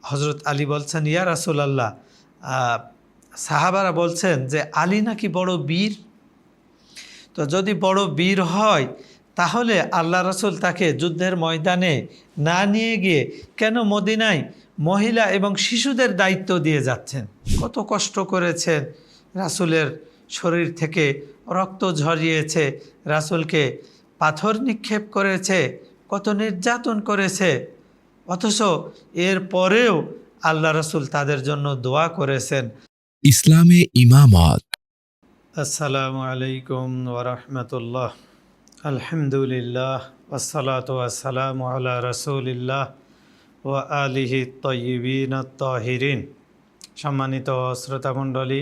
হজরত আলী বলছেন, ইয়া রাসূলুল্লাহ, সাহাবারা বলছেন যে আলী নাকি বড় বীর। তো যদি বড় বীর হয় তাহলে আল্লাহ রাসূল তাকে যুদ্ধের ময়দানে না নিয়ে গিয়ে কেন মদিনায় মহিলা এবং শিশুদের দায়িত্ব দিয়ে যাচ্ছেন? কত কষ্ট করেছেন, রাসূলের শরীর থেকে রক্ত ঝরিয়েছে, রাসূলকে পাথর নিক্ষেপ করেছে, কত নির্যাতন করেছে, অথচ এর পরেও আল্লাহ রাসূল তাদের জন্য দোয়া করেছেন। ইসলামে ইমামত। আসসালামু আলাইকুম ওয়া রাহমাতুল্লাহ। আলহামদুলিল্লাহ ওয়াসসালাতু ওয়াসসালামু আলা রাসূলিল্লাহ ওয়া আলিহি তাইয়্যিবিন আত-তাহিরিন। সম্মানিত শ্রোতামণ্ডলী,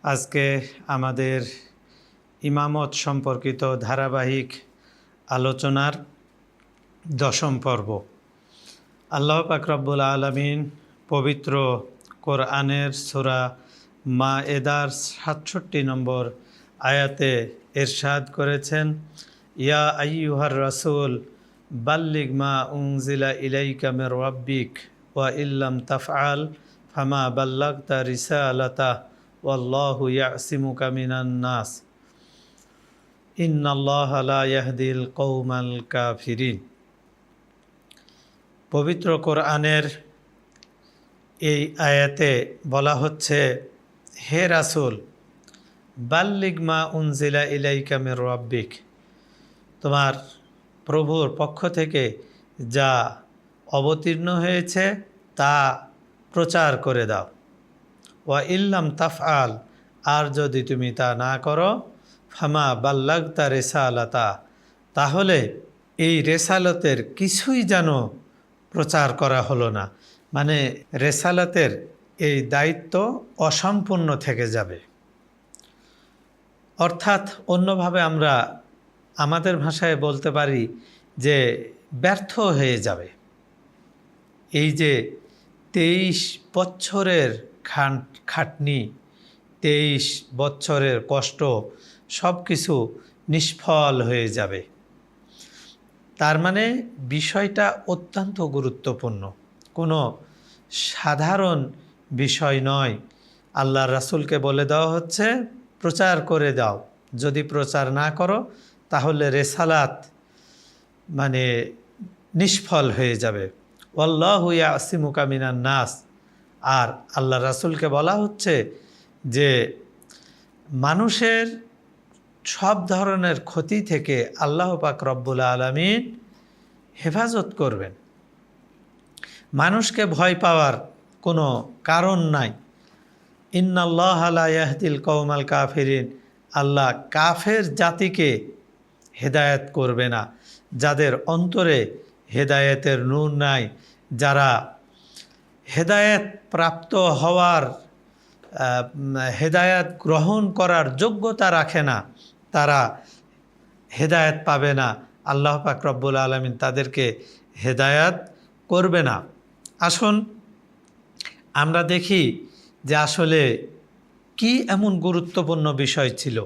আজকে আমাদের ইমামত সম্পর্কিত ধারাবাহিক আলোচনার 10ম পর্ব। আল্লাহ পাক রব্বুল আলামিন পবিত্র কোরআনের সূরা মায়েদার 67 নম্বর আয়াতে ইরশাদ করেছেন, ইয়া আইয়ুহার রাসূল বাল্লিগ মা উনজিলা ইলাইকা মির রাব্বিক ওয়া ইল্লাম তাফআল ফামা বাল্লাগতা রিসালাতা ওয়াল্লাহু ইয়াসিমুকা মিনান নাস ইন্নাল্লাহা লা ইয়াহদিল কওমাল কাফিরিন। পবিত্র কোরআনের এই আয়াতে বলা হচ্ছে, হে রাসূল, বাল্লিগ মা উনজিলা ইলাইকা মির রাব্বিক, তোমার প্রভুর পক্ষ থেকে যা অবতীর্ণ হয়েছে তা প্রচার করে দাও। ওয়া ইল্লাম তাফআল, আর যদি তুমি তা না করো, ফামা বাল্লাগতা রিসালাতা, তাহলে এই রেসালতের কিছুই যেন প্রচার করা হলো না, মানে রেসালাতের এই দায়িত্ব অসম্পূর্ণ থেকে যাবে। অর্থাৎ অন্যভাবে আমরা আমাদের ভাষায় বলতে পারি যে ব্যর্থ হয়ে যাবে। এই যে 23 বছরের খাটনি, 23 বছরের কষ্ট, সব কিছু নিষ্ফল হয়ে যাবে। তার মানে বিষয়টা অত্যন্ত গুরুত্বপূর্ণ, কোনো সাধারণ বিষয় নয়। আল্লাহর রাসূলকে বলে দেওয়া হচ্ছে, প্রচার করে দাও, যদি প্রচার না করো তাহলে রেসালাত মানে নিষ্ফল হয়ে যাবে। ওয়াল্লাহু ইয়াসিমুকা মিনান নাস, আর আল্লাহর রাসূলকে বলা হচ্ছে যে মানুষের সব ধরনের ক্ষতি থেকে আল্লাহ পাক রব্বুল আলামিন হেফাজত করবেন। মানুষকে ভয় পাওয়ার কোনো কারণ নাই। ইন্নাল্লাহা লা ইয়াহদিল কওমাল কাফিরিন, আল্লাহ কাফের জাতিকে হেদায়েত করবে না, যাদের অন্তরে হেদায়েতের নূর নাই, যারা হেদায়েত প্রাপ্ত হওয়ার হেদায়েত গ্রহণ করার যোগ্যতা রাখে না, তারা হেদায়েত পাবে না। আল্লাহ পাক রব্বুল আলামিন তাদেরকে হেদায়েত করবে না। আসুন আমরা দেখি যে আসলে কি এমন গুরুত্বপূর্ণ বিষয় ছিল,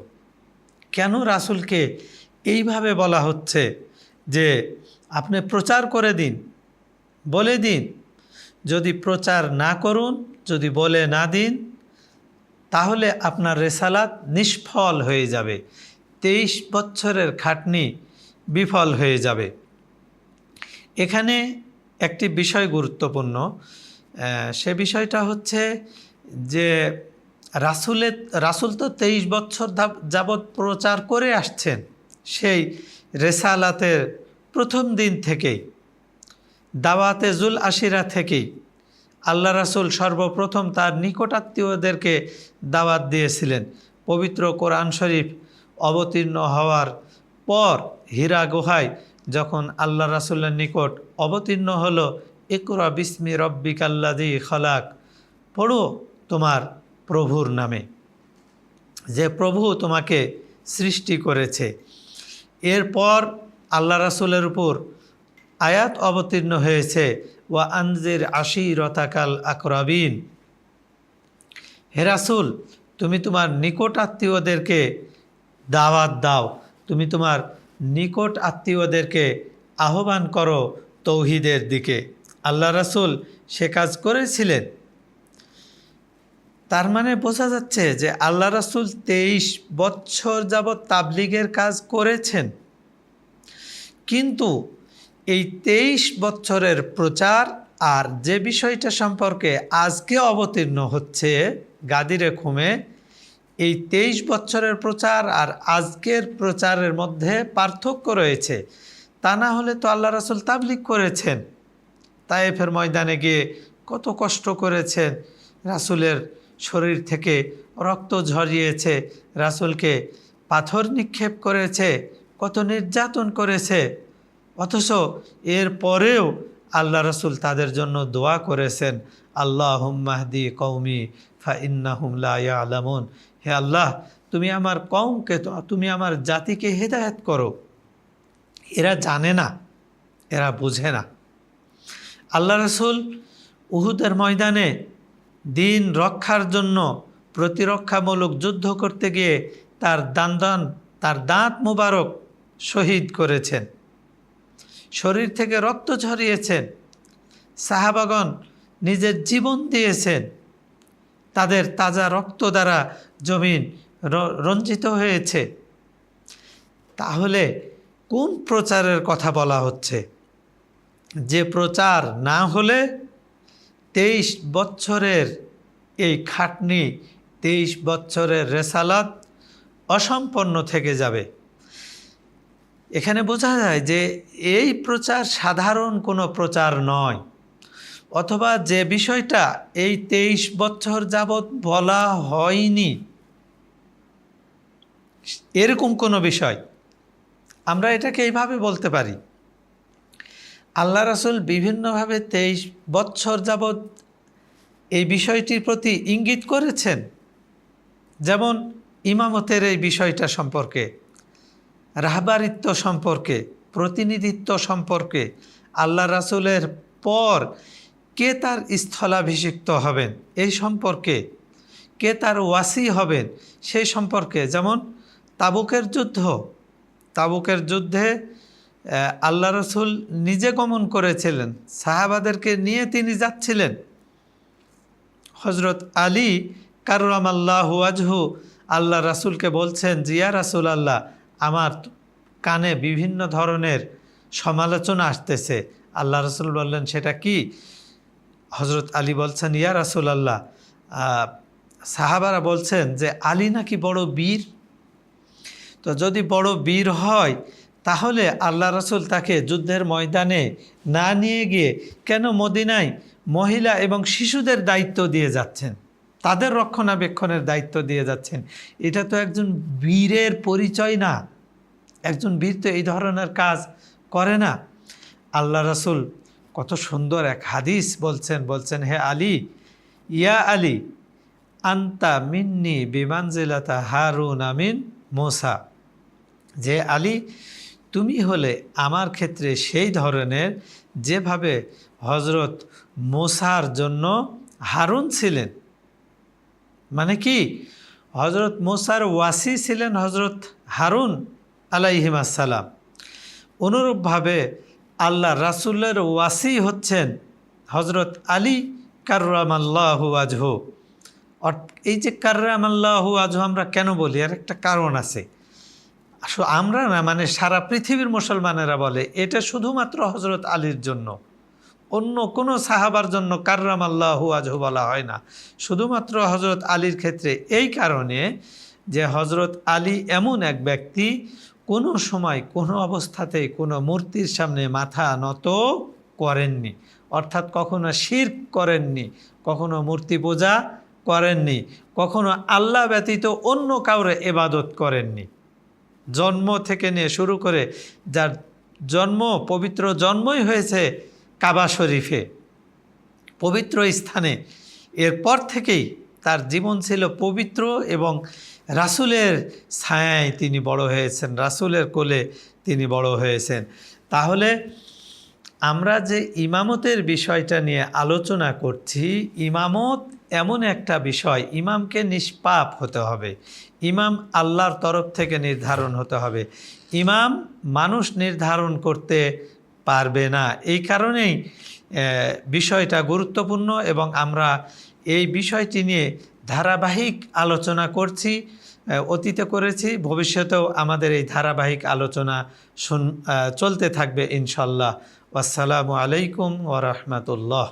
কেন রাসূলকে এইভাবে বলা হচ্ছে যে আপনি প্রচার করে দিন, বলে দিন। যদি প্রচার না করুন, যদি বলে না দিন, তাহলে আপনার রেসালাত নিষ্ফল হয়ে যাবে, 23 বছরের খাটনি বিফল হয়ে যাবে। এখানে একটি বিষয় গুরুত্বপূর্ণ, সে বিষয়টা হচ্ছে যে রাসূল তো 23 বছর যাবৎ প্রচার করে আসছেন, সেই রেসালাতের প্রথম দিন থেকেই, দাওয়াতে জুল আশিরা থেকেই আল্লাহ রাসূল সর্বপ্রথম তার নিকটাত্মীয়দেরকে দাওয়াত দিয়েছিলেন। পবিত্র কোরআন শরীফ অবতীর্ণ হওয়ার পর হীরা গুহায় যখন আল্লাহ রাসূলের নিকট অবতীর্ণ হলো, ইকরা বিসমি রব্বিকাল্লাযী খলাক, পড়ো তোমার প্রভুর নামে, যে প্রভু তোমাকে সৃষ্টি করেছে। এরপর আল্লাহ রাসূলের উপর আয়াত অবতীর্ণ হয়েছে, ওয়া আনজির আশিরতাকাল আকরাবিন, হে রাসূল, তুমি তোমার নিকট আত্মীয়দেরকে দাওয়াত দাও, তুমি তোমার নিকট আত্মীয়দেরকে আহ্বান করো তৌহিদের দিকে। আল্লাহ রাসূল সে কাজ করেছিলেন। তার মানে বোঝা যাচ্ছে যে আল্লাহ রাসূল 23 বছর যাবৎ তাবলীগের কাজ করেছেন, কিন্তু এই 23 বছরের প্রচার আর যে বিষয়টা সম্পর্কে আজকে অবতীর্ণ হচ্ছে গাদিরে খুমে, এই 23 বছরের প্রচার আর আজকের প্রচারের মধ্যে পার্থক্য রয়েছে। তা না হলে তো আল্লাহ রাসূল তাবলীগ করেছেন, তায়েফের ময়দানে গিয়ে কত কষ্ট করেছেন, রাসূলের শরীর থেকে রক্ত ঝরিয়েছে, রাসূলকে পাথর নিক্ষেপ করেছে, কত নির্যাতন করেছে, অথচ এর পরেও আল্লাহ রাসূল তাদের জন্য দোয়া করেছেন, আল্লাহুম্মা হদি কওমি ফা ইন্নাহুম লা ইয়ালামুন। হে আল্লাহ, তুমি আমার কওমকে, তুমি আমার জাতিকে হেদায়েত করো, এরা জানে না, এরা বুঝে না। আল্লাহ রাসূল উহুদের ময়দানে দিন রক্ষার জন্য প্রতিরক্ষামূলক যুদ্ধ করতে গিয়ে তার দাঁত মোবারক শহীদ করেছেন, শরীর থেকে রক্ত ঝরিয়েছেন, সাহাবাগণ নিজের জীবন দিয়েছেন, তাদের তাজা রক্ত দ্বারা জমিন রঞ্জিত হয়েছে। তাহলে কোন প্রচারের কথা বলা হচ্ছে? যে প্রচার না হলে 23 বছরের এই খাটনি, 23 বছরের রেসালাত অসম্পন্ন থেকে যাবে। এখানে বোঝা যায় যে এই প্রচার সাধারণ কোনো প্রচার নয়, অথবা যে বিষয়টা এই 23 বছর যাবৎ বলা হয়নি এরকম কোনো বিষয়, আমরা এটাকে এইভাবে বলতে পারি। আল্লাহ রাসূল বিভিন্নভাবে 23 বছর যাবৎ এই বিষয়টির প্রতি ইঙ্গিত করেছেন। যেমন ইমামতের এই বিষয়টা সম্পর্কে, রাহবারিত্ব সম্পর্কে, প্রতিনিধিত্ব সম্পর্কে, আল্লাহ রাসূলের পর কে তার স্থলাভিষিক্ত হবেন এই সম্পর্কে, কে তার ওয়াসি হবেন সেই সম্পর্কে। যেমন তাবুকের যুদ্ধে আল্লাহ রাসূল নিজে গমন করেছিলেন, সাহাবাদেরকে নিয়ে তিনি যাচ্ছিলেন। হযরত আলী কাররামাল্লাহু ওয়াজহু আল্লাহ রাসূলকে বলছেন, জিয়া রাসূল আল্লাহ, আমার কানে বিভিন্ন ধরনের সমালোচনা আসতেছে। আল্লাহ রাসূল বললেন, সেটা কি? হযরত আলী বলছেন, ইয়া রাসূল আল্লাহ, সাহাবারা বলছেন যে আলী নাকি বড় বীর। তো যদি বড় বীর হয় তাহলে আল্লাহ রাসূল তাকে যুদ্ধের ময়দানে না নিয়ে গিয়ে কেন মদিনায় মহিলা এবং শিশুদের দায়িত্ব দিয়ে যাচ্ছেন, তাদের রক্ষণাবেক্ষণের দায়িত্ব দিয়ে যাচ্ছেন? এটা তো একজন বীরের পরিচয় না। একজন বীর তো এই ধরনের কাজ করে না। আল্লাহ রাসূল কত সুন্দর এক হাদিস বলছেন, হে আলী, ইয়া আলী, আন্তা মিন্নি বিমানজিলাতা হারুন আমিন মুসা। যে আলী, তুমি হলে আমার ক্ষেত্রে সেই ধরনের যেভাবে হযরত মুসার জন্য হারুন ছিলেন। মানে কি? হযরত মুসার ওয়াসি ছিলেন হযরত হারুন আলাইহিস সালাম। অনুরূপভাবে আল্লাহ রাসূলের ওয়াসি হচ্ছেন হযরত আলী কাররামাল্লাহু ওয়াজহু। এই যে কাররামাল্লাহু ওয়াজহু আমরা কেন বলি, আর একটা কারণ আছে। আসলে আমরা না, মানে সারা পৃথিবীর মুসলমানেরা বলে এটা শুধুমাত্র হযরত আলীর জন্য, অন্য কোনো সাহাবার জন্য কাররামাল্লাহু ওয়াজহু বলা হয় না, শুধুমাত্র হযরত আলীর ক্ষেত্রে। এই কারণে যে হযরত আলী এমন এক ব্যক্তি, কোনো সময় কোনো অবস্থাতেই কোনো মূর্তির সামনে মাথা নত করেননি, অর্থাৎ কখনো শিরক করেননি, কখনো মূর্তি পূজা করেননি, কখনো আল্লাহ ব্যতীত অন্য কাউরে ইবাদত করেননি। জন্ম থেকে নিয়ে শুরু করে, যার পবিত্র জন্মই হয়েছে কাবা শরীফে, পবিত্র স্থানে, এরপর থেকেই তার জীবন ছিল পবিত্র এবং রাসূলের ছায়ায় তিনি বড় হয়েছেন, রাসূলের কোলে তিনি বড় হয়েছেন। তাহলে আমরা যে ইমামতের বিষয়টা নিয়ে আলোচনা করছি, ইমামত এমন একটা বিষয়, ইমামকে নিষ্পাপ হতে হবে, ইমাম আল্লাহর তরফ থেকে নির্ধারণ হতে হবে, ইমাম মানুষ নির্ধারণ করতে পারবে না। এই কারণেই বিষয়টা গুরুত্বপূর্ণ এবং আমরা এই বিষয়টি নিয়ে ধারাবাহিক আলোচনা করছি, অতীতে করেছি, ভবিষ্যতেও আমাদের এই ধারাবাহিক আলোচনা চলতে থাকবে ইনশাল্লাহ। আসসালামু আলাইকুম ওয়া রাহমাতুল্লাহ।